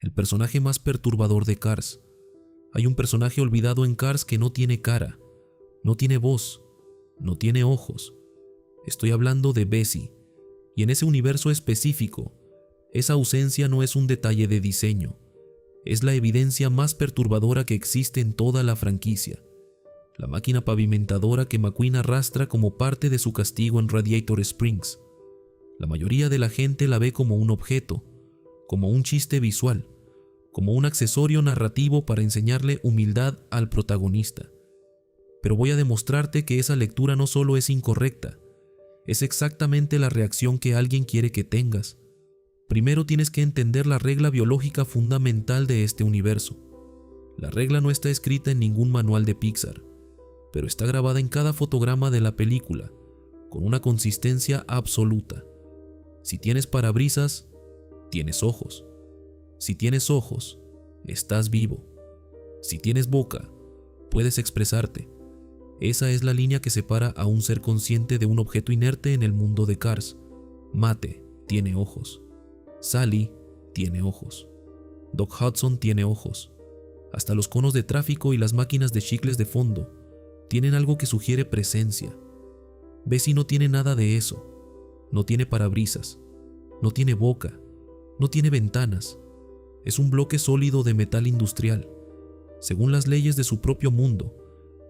el personaje más perturbador de Cars. Hay un personaje olvidado en Cars que no tiene cara, no tiene voz, no tiene ojos. Estoy hablando de Bessie, y en ese universo específico, esa ausencia no es un detalle de diseño, es la evidencia más perturbadora que existe en toda la franquicia. La máquina pavimentadora que McQueen arrastra como parte de su castigo en Radiator Springs. La mayoría de la gente la ve como un objeto, como un chiste visual, como un accesorio narrativo para enseñarle humildad al protagonista. Pero voy a demostrarte que esa lectura no solo es incorrecta, es exactamente la reacción que alguien quiere que tengas. Primero tienes que entender la regla biológica fundamental de este universo. La regla no está escrita en ningún manual de Pixar, pero está grabada en cada fotograma de la película, con una consistencia absoluta. Si tienes parabrisas, tienes ojos. Si tienes ojos, estás vivo. Si tienes boca, puedes expresarte. Esa es la línea que separa a un ser consciente de un objeto inerte en el mundo de Cars. Mate tiene ojos. Sally tiene ojos. Doc Hudson tiene ojos. Hasta los conos de tráfico y las máquinas de chicles de fondo tienen algo que sugiere presencia. Bessie no tiene nada de eso. No tiene parabrisas. No tiene boca. No tiene ventanas. Es un bloque sólido de metal industrial. Según las leyes de su propio mundo,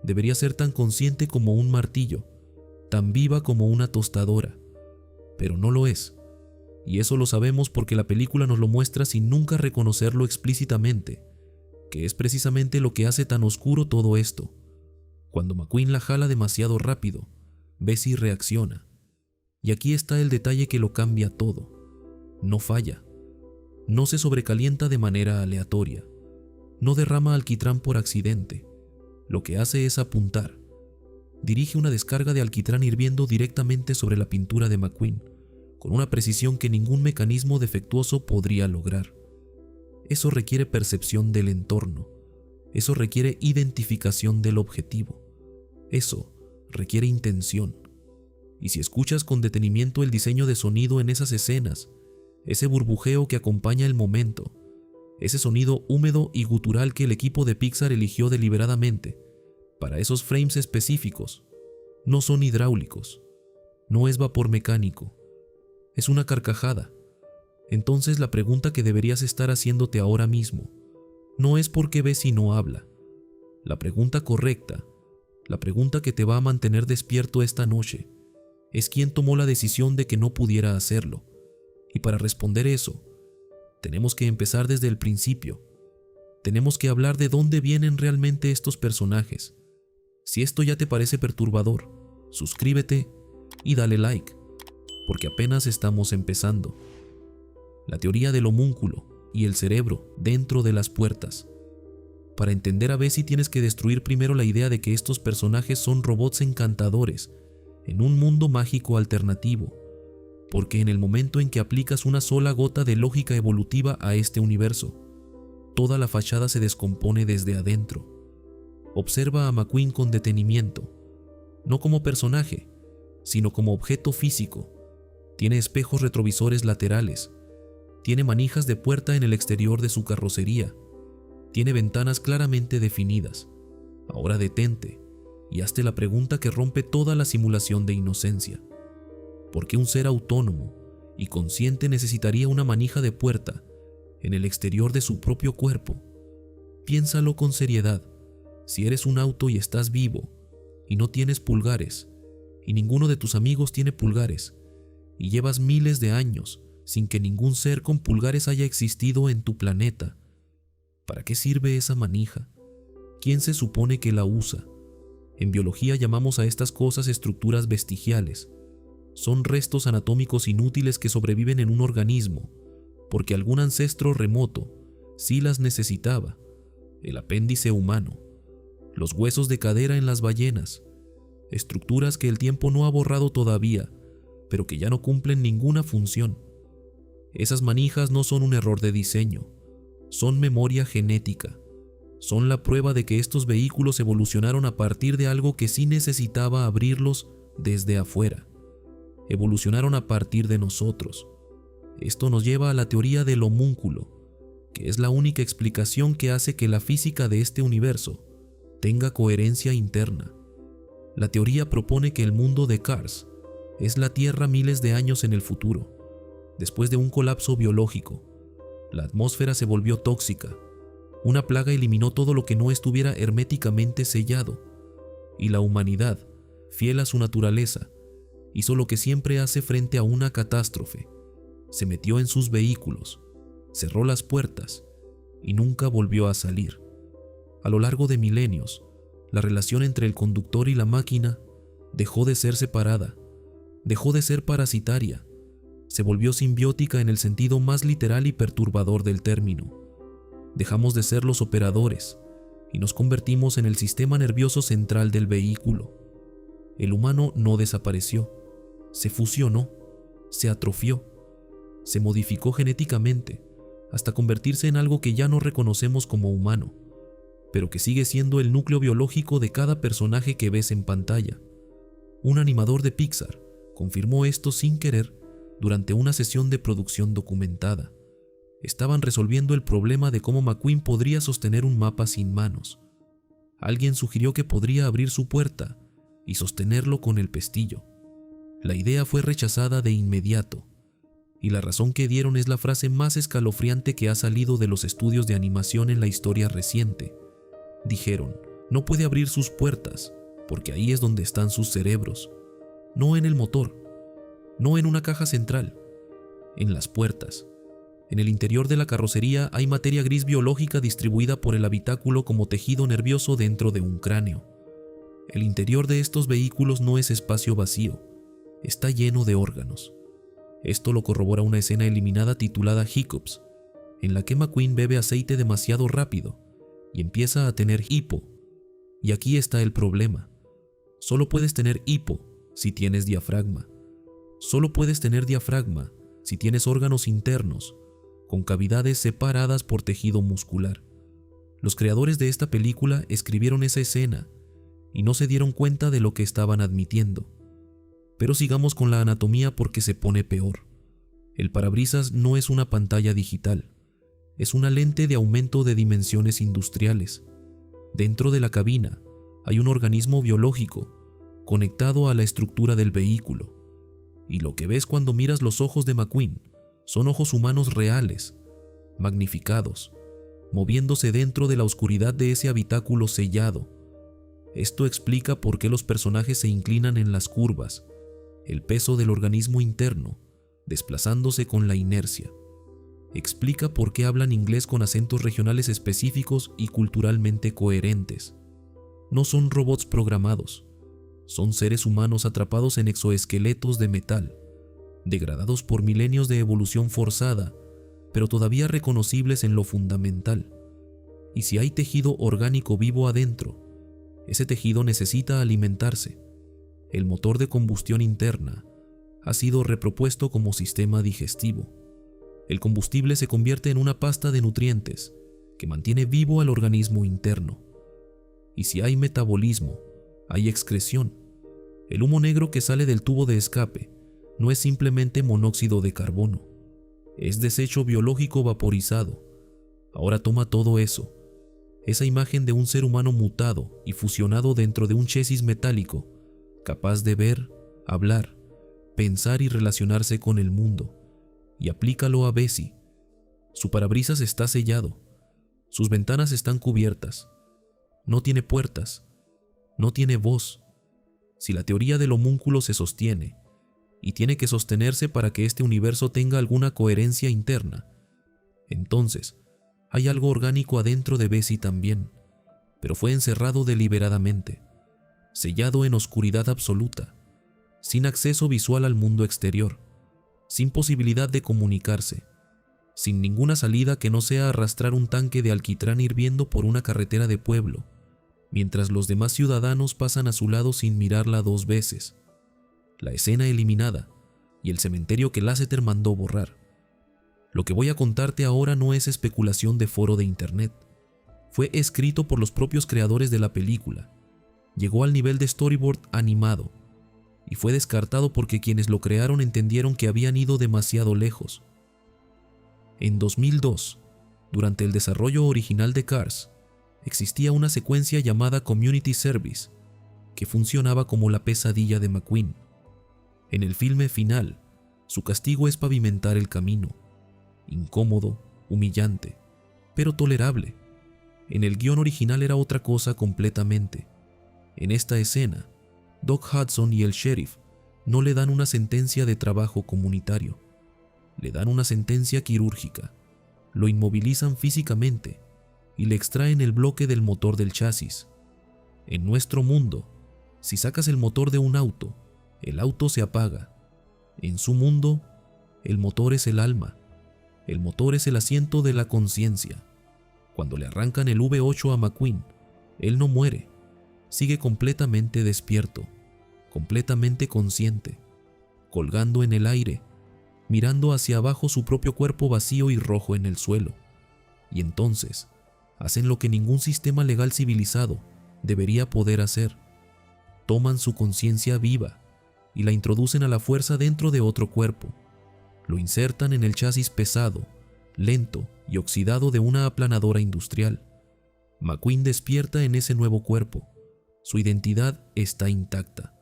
debería ser tan consciente como un martillo, tan viva como una tostadora. Pero no lo es. Y eso lo sabemos porque la película nos lo muestra sin nunca reconocerlo explícitamente, que es precisamente lo que hace tan oscuro todo esto. Cuando McQueen la jala demasiado rápido, Bessie reacciona. Y aquí está el detalle que lo cambia todo. No falla. No se sobrecalienta de manera aleatoria. No derrama alquitrán por accidente. Lo que hace es apuntar. Dirige una descarga de alquitrán hirviendo directamente sobre la pintura de McQueen, con una precisión que ningún mecanismo defectuoso podría lograr. Eso requiere percepción del entorno. Eso requiere identificación del objetivo. Eso requiere intención. Y si escuchas con detenimiento el diseño de sonido en esas escenas, ese burbujeo que acompaña el momento, ese sonido húmedo y gutural que el equipo de Pixar eligió deliberadamente para esos frames específicos, no son hidráulicos, no es vapor mecánico, es una carcajada. Entonces la pregunta que deberías estar haciéndote ahora mismo no es por qué Bessie no habla. La pregunta correcta, la pregunta que te va a mantener despierto esta noche, es quién tomó la decisión de que no pudiera hacerlo. Y para responder eso, tenemos que empezar desde el principio. Tenemos que hablar de dónde vienen realmente estos personajes. Si esto ya te parece perturbador, suscríbete y dale like, porque apenas estamos empezando. La teoría del homúnculo y el cerebro dentro de las puertas. Para entender a Bessie tienes que destruir primero la idea de que estos personajes son robots encantadores en un mundo mágico alternativo, porque en el momento en que aplicas una sola gota de lógica evolutiva a este universo, toda la fachada se descompone desde adentro. Observa a McQueen con detenimiento, no como personaje, sino como objeto físico. Tiene espejos retrovisores laterales, tiene manijas de puerta en el exterior de su carrocería, tiene ventanas claramente definidas. Ahora detente y hazte la pregunta que rompe toda la simulación de inocencia. ¿Por qué un ser autónomo y consciente necesitaría una manija de puerta en el exterior de su propio cuerpo? Piénsalo con seriedad. Si eres un auto y estás vivo, y no tienes pulgares, y ninguno de tus amigos tiene pulgares, y llevas miles de años sin que ningún ser con pulgares haya existido en tu planeta, ¿para qué sirve esa manija? ¿Quién se supone que la usa? En biología llamamos a estas cosas estructuras vestigiales. Son restos anatómicos inútiles que sobreviven en un organismo, porque algún ancestro remoto sí las necesitaba. El apéndice humano, los huesos de cadera en las ballenas, estructuras que el tiempo no ha borrado todavía, pero que ya no cumplen ninguna función. Esas manijas no son un error de diseño, son memoria genética. Son la prueba de que estos vehículos evolucionaron a partir de algo que sí necesitaba abrirlos desde afuera. Evolucionaron a partir de nosotros. Esto nos lleva a la teoría del homúnculo. que es la única explicación que hace que la física de este universo tenga coherencia interna. La teoría propone que el mundo de Cars es la Tierra miles de años en el futuro. Después de un colapso biológico, la atmósfera se volvió tóxica. Una plaga eliminó todo lo que no estuviera herméticamente sellado, y la humanidad, fiel a su naturaleza, hizo lo que siempre hace frente a una catástrofe. Se metió en sus vehículos, cerró las puertas y nunca volvió a salir. A lo largo de milenios, la relación entre el conductor y la máquina dejó de ser separada, dejó de ser parasitaria, se volvió simbiótica en el sentido más literal y perturbador del término. Dejamos de ser los operadores y nos convertimos en el sistema nervioso central del vehículo. El humano no desapareció, se fusionó, se atrofió, se modificó genéticamente hasta convertirse en algo que ya no reconocemos como humano, pero que sigue siendo el núcleo biológico de cada personaje que ves en pantalla. Un animador de Pixar confirmó esto sin querer durante una sesión de producción documentada. Estaban resolviendo el problema de cómo McQueen podría sostener un mapa sin manos. Alguien sugirió que podría abrir su puerta y sostenerlo con el pestillo. La idea fue rechazada de inmediato, y la razón que dieron es la frase más escalofriante que ha salido de los estudios de animación en la historia reciente. Dijeron, no puede abrir sus puertas, porque ahí es donde están sus cerebros. No en el motor, no en una caja central, en las puertas. En el interior de la carrocería hay materia gris biológica distribuida por el habitáculo como tejido nervioso dentro de un cráneo. El interior de estos vehículos no es espacio vacío, está lleno de órganos. Esto lo corrobora una escena eliminada titulada Hiccups, en la que McQueen bebe aceite demasiado rápido y empieza a tener hipo. Y aquí está el problema. Solo puedes tener hipo si tienes diafragma. Solo puedes tener diafragma si tienes órganos internos, con cavidades separadas por tejido muscular. Los creadores de esta película escribieron esa escena y no se dieron cuenta de lo que estaban admitiendo. Pero sigamos con la anatomía porque se pone peor. El parabrisas no es una pantalla digital, es una lente de aumento de dimensiones industriales. Dentro de la cabina hay un organismo biológico conectado a la estructura del vehículo. Y lo que ves cuando miras los ojos de McQueen son ojos humanos reales, magnificados, moviéndose dentro de la oscuridad de ese habitáculo sellado. Esto explica por qué los personajes se inclinan en las curvas, el peso del organismo interno, desplazándose con la inercia. Explica por qué hablan inglés con acentos regionales específicos y culturalmente coherentes. No son robots programados, son seres humanos atrapados en exoesqueletos de metal, degradados por milenios de evolución forzada, pero todavía reconocibles en lo fundamental. Y si hay tejido orgánico vivo adentro, ese tejido necesita alimentarse. El motor de combustión interna ha sido repropuesto como sistema digestivo. El combustible se convierte en una pasta de nutrientes que mantiene vivo al organismo interno. Y si hay metabolismo, hay excreción. El humo negro que sale del tubo de escape no es simplemente monóxido de carbono, es desecho biológico vaporizado. Ahora toma todo eso, esa imagen de un ser humano mutado y fusionado dentro de un chasis metálico, capaz de ver, hablar, pensar y relacionarse con el mundo, y aplícalo a Bessie. Su parabrisas está sellado, sus ventanas están cubiertas, no tiene puertas, no tiene voz. Si la teoría del homúnculo se sostiene, y tiene que sostenerse para que este universo tenga alguna coherencia interna, entonces hay algo orgánico adentro de Bessie también, pero fue encerrado deliberadamente, sellado en oscuridad absoluta, sin acceso visual al mundo exterior, sin posibilidad de comunicarse, sin ninguna salida que no sea arrastrar un tanque de alquitrán hirviendo por una carretera de pueblo, mientras los demás ciudadanos pasan a su lado sin mirarla dos veces. La escena eliminada y el cementerio que Lasseter mandó borrar. Lo que voy a contarte ahora no es especulación de foro de internet. Fue escrito por los propios creadores de la película. Llegó al nivel de storyboard animado y fue descartado porque quienes lo crearon entendieron que habían ido demasiado lejos. En 2002, Durante el desarrollo original de Cars, existía una secuencia llamada Community Service, que funcionaba como la pesadilla de McQueen. En el filme final, su castigo es pavimentar el camino. Incómodo, humillante, pero tolerable. En el guión original era otra cosa completamente. En esta escena, Doc Hudson y el sheriff no le dan una sentencia de trabajo comunitario, le dan una sentencia quirúrgica, lo inmovilizan físicamente y le extraen el bloque del motor del chasis. En nuestro mundo, si sacas el motor de un auto, el auto se apaga. En su mundo, el motor es el alma, el motor es el asiento de la conciencia. Cuando le arrancan el V8 a McQueen, él no muere, sigue completamente despierto, completamente consciente, colgando en el aire, mirando hacia abajo su propio cuerpo vacío y rojo en el suelo. Y entonces, hacen lo que ningún sistema legal civilizado debería poder hacer. Toman su conciencia viva y la introducen a la fuerza dentro de otro cuerpo. Lo insertan en el chasis pesado, lento y oxidado de una aplanadora industrial. McQueen despierta en ese nuevo cuerpo. Su identidad está intacta.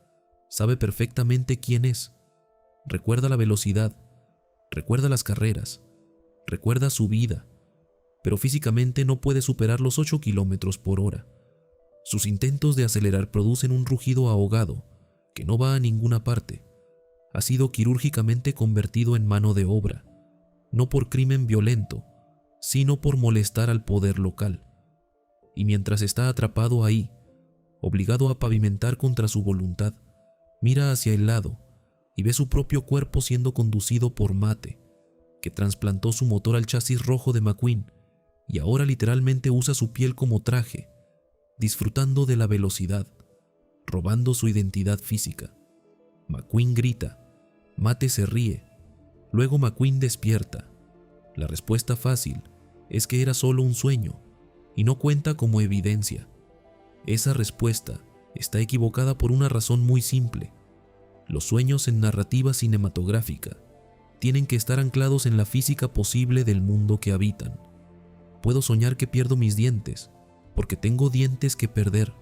Sabe perfectamente quién es. Recuerda la velocidad, recuerda las carreras, recuerda su vida, pero físicamente no puede superar los 8 km/h. Sus intentos de acelerar producen un rugido ahogado que no va a ninguna parte. Ha sido quirúrgicamente convertido en mano de obra, no por crimen violento, sino por molestar al poder local. Y mientras está atrapado ahí, obligado a pavimentar contra su voluntad, mira hacia el lado y ve su propio cuerpo siendo conducido por Mate, que trasplantó su motor al chasis rojo de McQueen y ahora literalmente usa su piel como traje, disfrutando de la velocidad, robando su identidad física. McQueen grita, Mate se ríe, luego McQueen despierta. La respuesta fácil es que era solo un sueño y no cuenta como evidencia. Esa respuesta está equivocada por una razón muy simple. Los sueños en narrativa cinematográfica tienen que estar anclados en la física posible del mundo que habitan. Puedo soñar que pierdo mis dientes, porque tengo dientes que perder.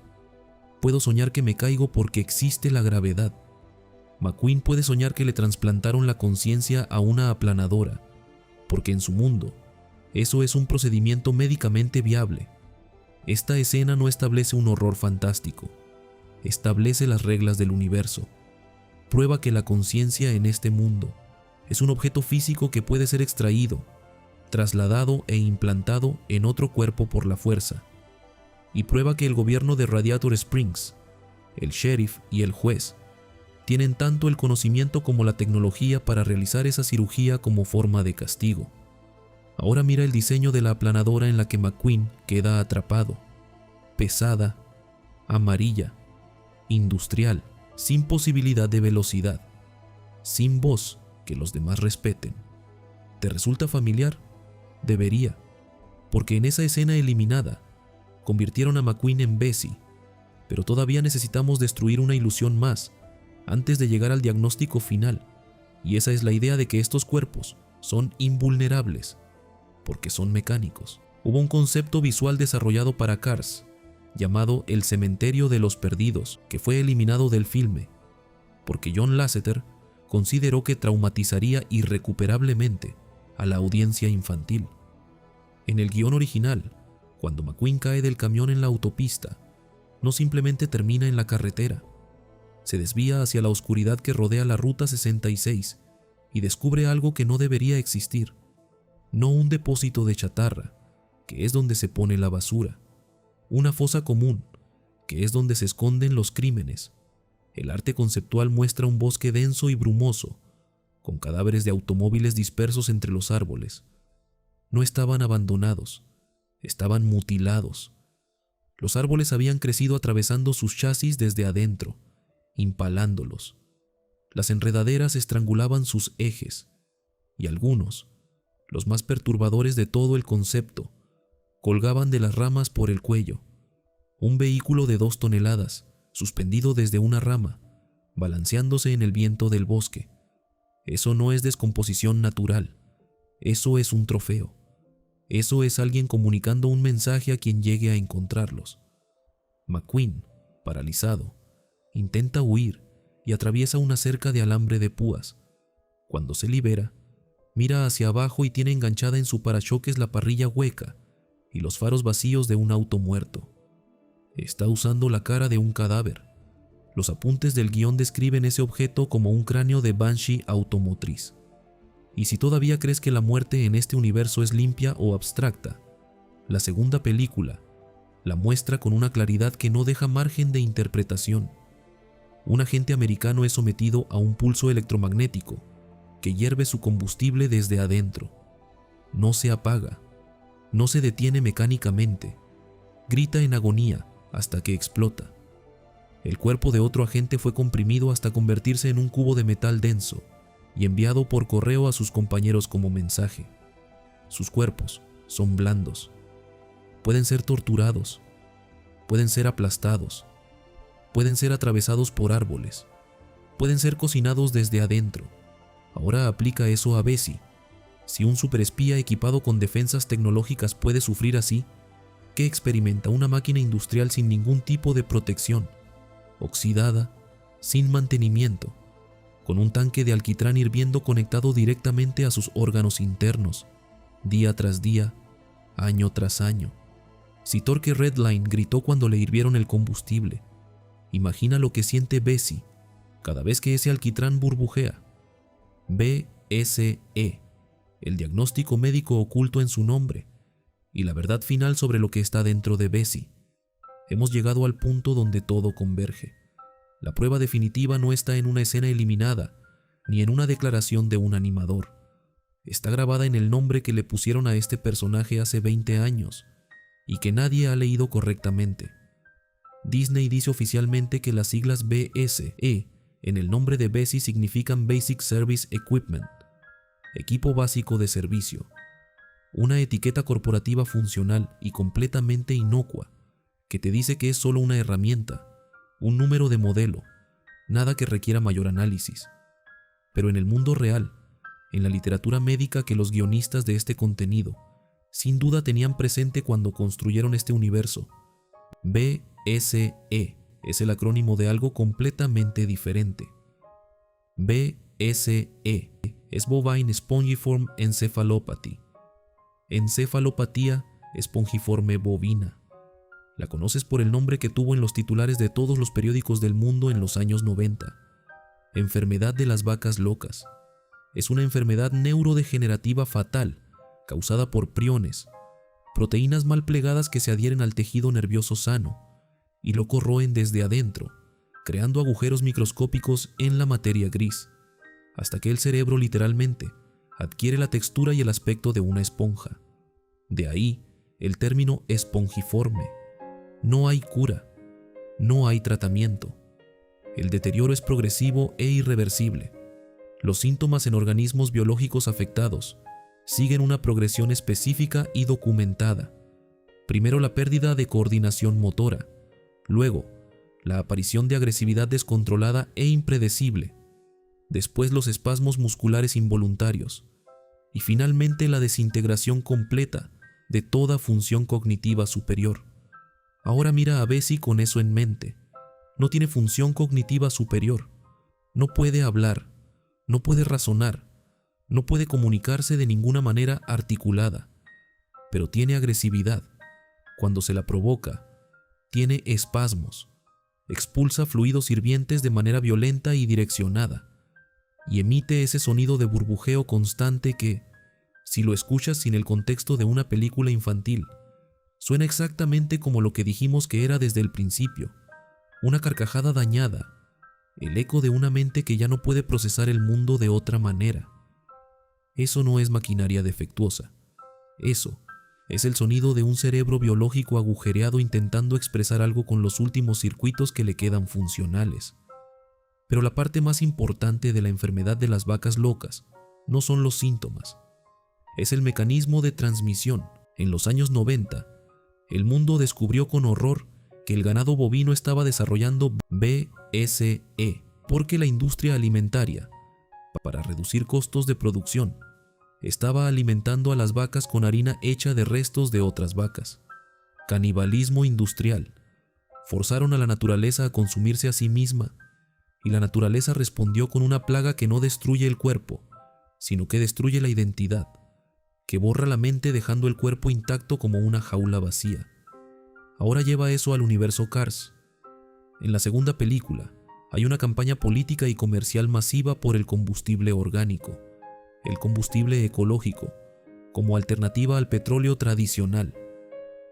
Puedo soñar que me caigo porque existe la gravedad. McQueen puede soñar que le trasplantaron la conciencia a una aplanadora, porque en su mundo, eso es un procedimiento médicamente viable. Esta escena no establece un horror fantástico, establece las reglas del universo. Prueba que la conciencia en este mundo es un objeto físico que puede ser extraído, trasladado e implantado en otro cuerpo por la fuerza. Y prueba que el gobierno de Radiator Springs, el sheriff y el juez tienen tanto el conocimiento como la tecnología para realizar esa cirugía como forma de castigo. Ahora mira el diseño de la aplanadora en la que McQueen queda atrapado. Pesada, amarilla, industrial, sin posibilidad de velocidad, sin voz que los demás respeten. ¿Te resulta familiar? Debería, porque en esa escena eliminada convirtieron a McQueen en Bessie, pero todavía necesitamos destruir una ilusión más antes de llegar al diagnóstico final, y esa es la idea de que estos cuerpos son invulnerables, porque son mecánicos. Hubo un concepto visual desarrollado para Cars, llamado el cementerio de los perdidos, que fue eliminado del filme, porque John Lasseter consideró que traumatizaría irrecuperablemente a la audiencia infantil. En el guión original, cuando McQueen cae del camión en la autopista, no simplemente termina en la carretera, se desvía hacia la oscuridad que rodea la Ruta 66 y descubre algo que no debería existir, no un depósito de chatarra, que es donde se pone la basura, una fosa común, que es donde se esconden los crímenes. El arte conceptual muestra un bosque denso y brumoso, con cadáveres de automóviles dispersos entre los árboles. No estaban abandonados, estaban mutilados. Los árboles habían crecido atravesando sus chasis desde adentro, impalándolos. Las enredaderas estrangulaban sus ejes, y algunos, los más perturbadores de todo el concepto, colgaban de las ramas por el cuello. Un vehículo de 2 toneladas, suspendido desde una rama, balanceándose en el viento del bosque. Eso no es descomposición natural, eso es un trofeo. Eso es alguien comunicando un mensaje a quien llegue a encontrarlos. McQueen, paralizado, intenta huir y atraviesa una cerca de alambre de púas. Cuando se libera, mira hacia abajo y tiene enganchada en su parachoques la parrilla hueca y los faros vacíos de un auto muerto. Está usando la cara de un cadáver. Los apuntes del guión describen ese objeto como un cráneo de Banshee automotriz. Y si todavía crees que la muerte en este universo es limpia o abstracta, la segunda película la muestra con una claridad que no deja margen de interpretación. Un agente americano es sometido a un pulso electromagnético que hierve su combustible desde adentro. No se apaga, no se detiene mecánicamente, grita en agonía hasta que explota. El cuerpo de otro agente fue comprimido hasta convertirse en un cubo de metal denso y enviado por correo a sus compañeros como mensaje. Sus cuerpos son blandos. Pueden ser torturados, pueden ser aplastados, pueden ser atravesados por árboles, pueden ser cocinados desde adentro. Ahora aplica eso a Bessie. Si un superespía equipado con defensas tecnológicas puede sufrir así, ¿qué experimenta una máquina industrial sin ningún tipo de protección, oxidada, sin mantenimiento, con un tanque de alquitrán hirviendo conectado directamente a sus órganos internos, día tras día, año tras año? Si Torque Redline gritó cuando le hirvieron el combustible, imagina lo que siente Bessie cada vez que ese alquitrán burbujea. BSE, el diagnóstico médico oculto en su nombre, y la verdad final sobre lo que está dentro de Bessie. Hemos llegado al punto donde todo converge. La prueba definitiva no está en una escena eliminada, ni en una declaración de un animador. Está grabada en el nombre que le pusieron a este personaje hace 20 años, y que nadie ha leído correctamente. Disney dice oficialmente que las siglas BSE en el nombre de Bessie significan Basic Service Equipment, equipo básico de servicio, una etiqueta corporativa funcional y completamente inocua, que te dice que es solo una herramienta, un número de modelo, nada que requiera mayor análisis. Pero en el mundo real, en la literatura médica que los guionistas de este contenido sin duda tenían presente cuando construyeron este universo, BSE es el acrónimo de algo completamente diferente. BSE es Bovine Spongiform Encephalopathy, encefalopatía espongiforme bovina. La conoces por el nombre que tuvo en los titulares de todos los periódicos del mundo en los años 90. Enfermedad de las vacas locas. Es una enfermedad neurodegenerativa fatal causada por priones, proteínas mal plegadas que se adhieren al tejido nervioso sano y lo corroen desde adentro, creando agujeros microscópicos en la materia gris, hasta que el cerebro literalmente adquiere la textura y el aspecto de una esponja. De ahí el término espongiforme. No hay cura, no hay tratamiento. El deterioro es progresivo e irreversible. Los síntomas en organismos biológicos afectados siguen una progresión específica y documentada. Primero la pérdida de coordinación motora, luego la aparición de agresividad descontrolada e impredecible, después los espasmos musculares involuntarios y finalmente la desintegración completa de toda función cognitiva superior. Ahora mira a Bessie con eso en mente. No tiene función cognitiva superior, no puede hablar, no puede razonar, no puede comunicarse de ninguna manera articulada, pero tiene agresividad. Cuando se la provoca, tiene espasmos, expulsa fluidos hirvientes de manera violenta y direccionada, y emite ese sonido de burbujeo constante que, si lo escuchas sin el contexto de una película infantil, suena exactamente como lo que dijimos que era desde el principio, una carcajada dañada, el eco de una mente que ya no puede procesar el mundo de otra manera. Eso no es maquinaria defectuosa. Eso es el sonido de un cerebro biológico agujereado intentando expresar algo con los últimos circuitos que le quedan funcionales. Pero la parte más importante de la enfermedad de las vacas locas no son los síntomas. Es el mecanismo de transmisión. En los años 90, el mundo descubrió con horror que el ganado bovino estaba desarrollando BSE porque la industria alimentaria, para reducir costos de producción, Estaba alimentando a las vacas con harina hecha de restos de otras vacas. Canibalismo industrial. Forzaron a la naturaleza a consumirse a sí misma, y la naturaleza respondió con una plaga que no destruye el cuerpo, sino que destruye la identidad, que borra la mente dejando el cuerpo intacto como una jaula vacía. Ahora lleva eso al universo Cars. En la segunda película, hay una campaña política y comercial masiva por el combustible orgánico, el combustible ecológico, como alternativa al petróleo tradicional.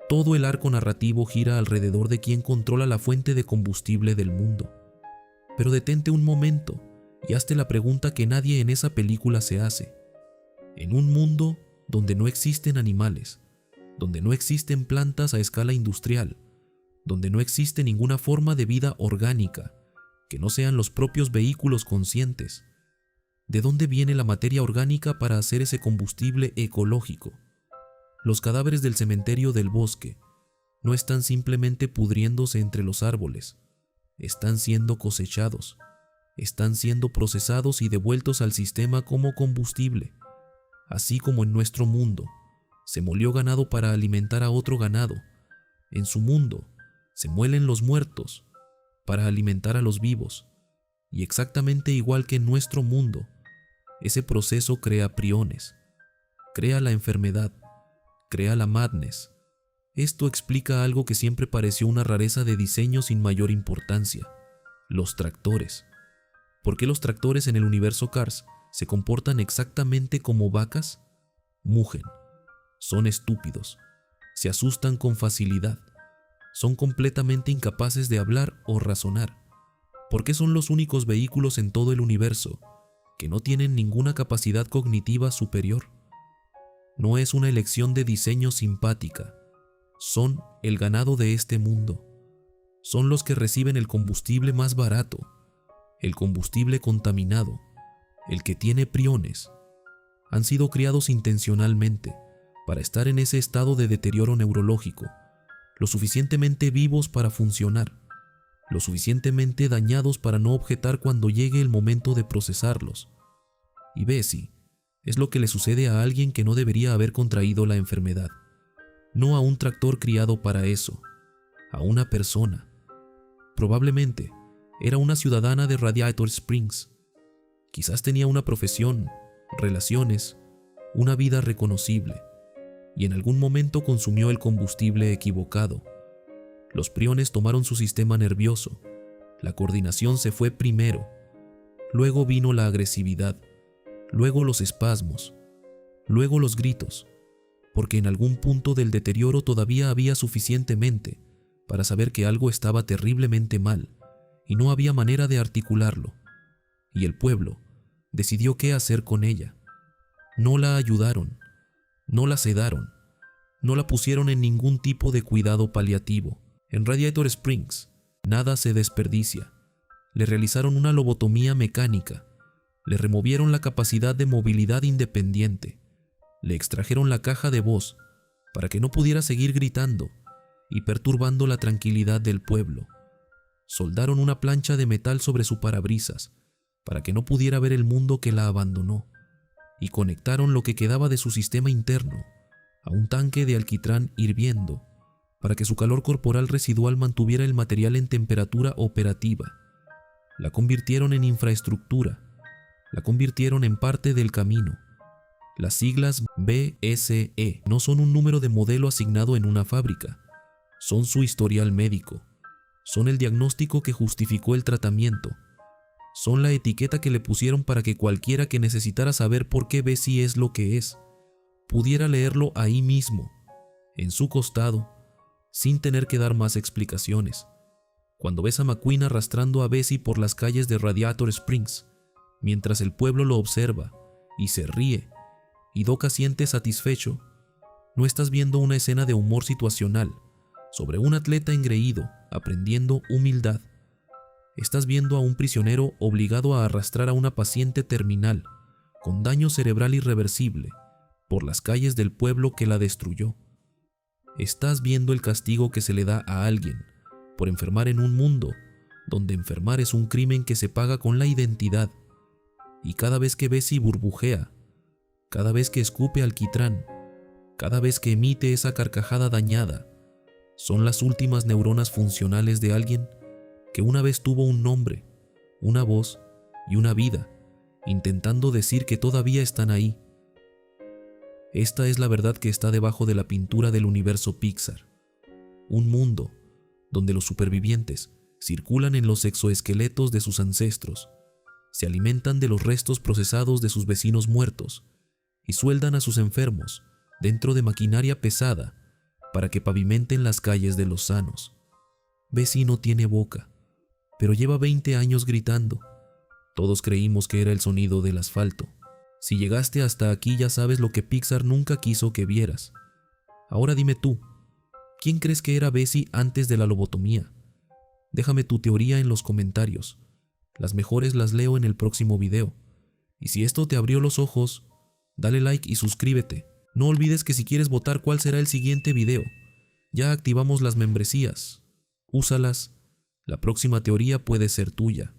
Todo el arco narrativo gira alrededor de quien controla la fuente de combustible del mundo. Pero detente un momento y hazte la pregunta que nadie en esa película se hace. En un mundo donde no existen animales, donde no existen plantas a escala industrial, donde no existe ninguna forma de vida orgánica, que no sean los propios vehículos conscientes, ¿de dónde viene la materia orgánica para hacer ese combustible ecológico? Los cadáveres del cementerio del bosque no están simplemente pudriéndose entre los árboles, están siendo cosechados, están siendo procesados y devueltos al sistema como combustible. Así como en nuestro mundo se molió ganado para alimentar a otro ganado, en su mundo se muelen los muertos para alimentar a los vivos, y exactamente igual que en nuestro mundo, ese proceso crea priones, crea la enfermedad, crea la madness. Esto explica algo que siempre pareció una rareza de diseño sin mayor importancia: los tractores. ¿Por qué los tractores en el universo Cars se comportan exactamente como vacas? Mugen, son estúpidos, se asustan con facilidad, son completamente incapaces de hablar o razonar. ¿Por qué son los únicos vehículos en todo el universo que no tienen ninguna capacidad cognitiva superior? No es una elección de diseño simpática, son el ganado de este mundo, son los que reciben el combustible más barato, el combustible contaminado, el que tiene priones. Han sido criados intencionalmente para estar en ese estado de deterioro neurológico, lo suficientemente vivos para funcionar, lo suficientemente dañados para no objetar cuando llegue el momento de procesarlos. Y Bessie es lo que le sucede a alguien que no debería haber contraído la enfermedad, no a un tractor criado para eso, a una persona. Probablemente era una ciudadana de Radiator Springs. Quizás tenía una profesión, relaciones, una vida reconocible, y en algún momento consumió el combustible equivocado. Los priones tomaron su sistema nervioso, la coordinación se fue primero, luego vino la agresividad, luego los espasmos, luego los gritos, porque en algún punto del deterioro todavía había suficientemente para saber que algo estaba terriblemente mal y no había manera de articularlo, y el pueblo decidió qué hacer con ella. No la ayudaron, no la sedaron, no la pusieron en ningún tipo de cuidado paliativo. En Radiator Springs, nada se desperdicia. Le realizaron una lobotomía mecánica, le removieron la capacidad de movilidad independiente, le extrajeron la caja de voz para que no pudiera seguir gritando y perturbando la tranquilidad del pueblo. Soldaron una plancha de metal sobre su parabrisas para que no pudiera ver el mundo que la abandonó, y conectaron lo que quedaba de su sistema interno a un tanque de alquitrán hirviendo para que su calor corporal residual mantuviera el material en temperatura operativa. La convirtieron en infraestructura, la convirtieron en parte del camino. Las siglas BSE no son un número de modelo asignado en una fábrica, son su historial médico, son el diagnóstico que justificó el tratamiento, son la etiqueta que le pusieron para que cualquiera que necesitara saber por qué Bessie es lo que es, pudiera leerlo ahí mismo, en su costado, sin tener que dar más explicaciones. Cuando ves a McQueen arrastrando a Bessie por las calles de Radiator Springs, mientras el pueblo lo observa y se ríe, y Doka siente satisfecho, no estás viendo una escena de humor situacional sobre un atleta engreído aprendiendo humildad. Estás viendo a un prisionero obligado a arrastrar a una paciente terminal con daño cerebral irreversible por las calles del pueblo que la destruyó. Estás viendo el castigo que se le da a alguien por enfermar en un mundo donde enfermar es un crimen que se paga con la identidad. Y cada vez que Bessie burbujea, cada vez que escupe alquitrán, cada vez que emite esa carcajada dañada, son las últimas neuronas funcionales de alguien que una vez tuvo un nombre, una voz y una vida, intentando decir que todavía están ahí. Esta es la verdad que está debajo de la pintura del universo Pixar. Un mundo donde los supervivientes circulan en los exoesqueletos de sus ancestros, se alimentan de los restos procesados de sus vecinos muertos y sueldan a sus enfermos dentro de maquinaria pesada para que pavimenten las calles de los sanos. Bessie no tiene boca, pero lleva 20 años gritando. Todos creímos que era el sonido del asfalto. Si llegaste hasta aquí ya sabes lo que Pixar nunca quiso que vieras. Ahora dime tú, ¿quién crees que era Bessie antes de la lobotomía? Déjame tu teoría en los comentarios. Las mejores las leo en el próximo video. Y si esto te abrió los ojos, dale like y suscríbete. No olvides que si quieres votar cuál será el siguiente video, ya activamos las membresías. Úsalas. La próxima teoría puede ser tuya.